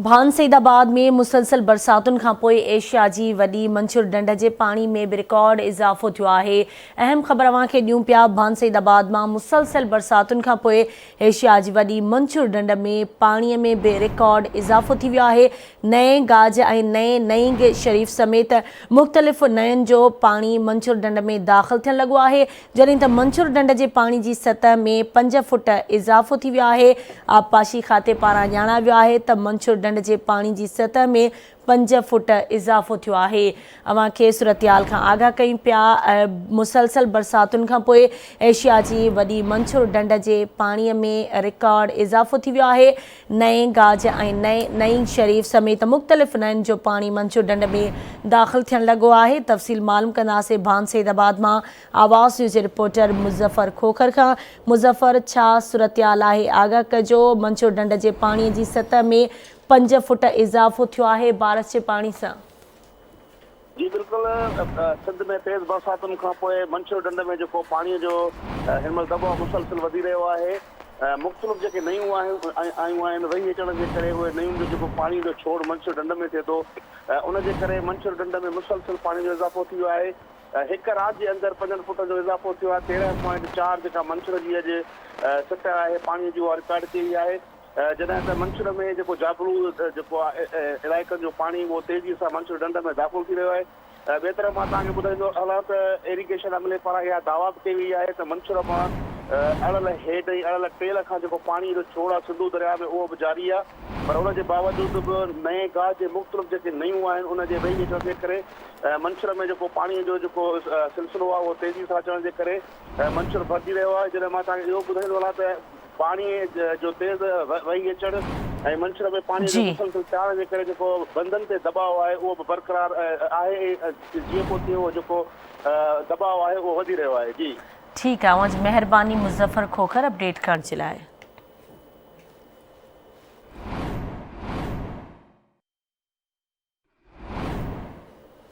भान सईदाबाद में मुसलसल बरसातुनि खां पोइ एशिया जी वॾी मंछूर ढंढ जे पाणी में बि रिकॉर्ड इज़ाफ़ो थियो आहे। अहम ख़बर अव्हांखे ॾियूं पिया। भान सईदाबाद मां मुसलसल बरसातुनि खां पोइ एशिया जी वॾी मंछूर ढंढ में पाणीअ में बि रिकॉर्ड इज़ाफ़ो थी वियो आहे। नए गाज ऐं नईं शरीफ़ समेत मुख़्तलिफ़ नयुनि जो पाणी मंछूर ढंढ में दाख़िल थियणु लॻो आहे, जॾहिं त मंछूर ढंढ जे पाणी जी सतह में 5 फुट इज़ाफ़ो थी वियो आहे। आबपाशी खाते पारां ॼाणायो वियो आहे त मंछूर ढंढ जे पाणी जी सतह में 5 फुट इज़ाफ़ो थियो आहे। अव्हांखे सूरतयाल खां आगाह कयूं पिया। मुसलसल बरसातुनि खां पोइ एशिया जी वॾी मंछूर ढंढ जे पाणीअ में रिकॉर्ड इज़ाफ़ो थी वियो आहे। नए गाज ऐं नईं शरीफ़ समेत मुख़्तलिफ़ नयुनि जो पाणी मंछूर ढंढ में दाख़िल थियणु लॻो आहे। तफ़सील मालूम कंदासीं भान सईदाबाद मां आवाज़ न्यूज़ जे रिपोर्टर मुज़फ़र खोखर खां। मुज़फ़र, छा सूरतयाल आहे, आगाह कजो। मंछूर ढंढ जे पाणीअ जी सतह में 5 फुट इज़ाफ़ो थियो आहे बारिश जे पाणी सां। जी बिल्कुल, सिंध में तेज़ बरसातुनि खां पोइ मंछूर ढंढ में जेको पाणीअ जो हिन महिल दॿाउ मुसलसिल वधी रहियो आहे। मुख़्तलिफ़ जेके नयूं आयूं आहिनि वही अचण जे करे उहे नयुनि जो जेको पाणी जो छोड़ मंछूर ढंढ में थिए थो, उनजे करे मंछूर ढंढ में मुसलसिल पाणी जो इज़ाफ़ो थी वियो आहे। हिकु राति जे अंदरि 5 फुट जो इज़ाफ़ो थियो आहे। 13.4 जेका मंछूर जी अॼु सतह आहे पाणीअ जी, उहा रिकॉर्ड कई वई आहे। जॾहिं त मंछूर में जेको जाबलू जेको आहे इलाइक़नि जो पाणी उहो तेज़ीअ सां मंछूर ढंढ में दाख़िल थी रहियो आहे। ॿिए तरफ़ मां तव्हांखे ॿुधाईंदो हलां त इरीगेशन अमले पारां इहा दावा बि कई वई आहे त मंछूर मां अड़ल हेठि ऐं अड़ल टेल खां जेको पाणी जो छोड़ आहे सिंधू दरिया में उहो बि जारी आहे। पर उनजे बावजूदि बि नए गाज जे मुख़्तलिफ़ जेके नयूं आहिनि उनजे वही अचण जे करे मंछूर में जेको पाणीअ जो जेको सिलसिलो आहे उहो तेज़ी सां अचण जे करे मंछूर भरिजी रहियो आहे। जॾहिं मां तव्हांखे इहो ॿुधाईंदो हलां त पाणी जो तेज़ वही अचणु ऐं मंछूर में पाणी जो मुसलसिल थियण जे करे जेको बंदनि ते दॿाउ आहे उहो बि बरक़रार आहे। जीअं पोइ थियो उहो जेको दॿाउ आहे उहो वधी रहियो आहे। जी ठीकु आहे, महिरबानी मुज़फ़र खोखर अपडेट करण जे लाइ।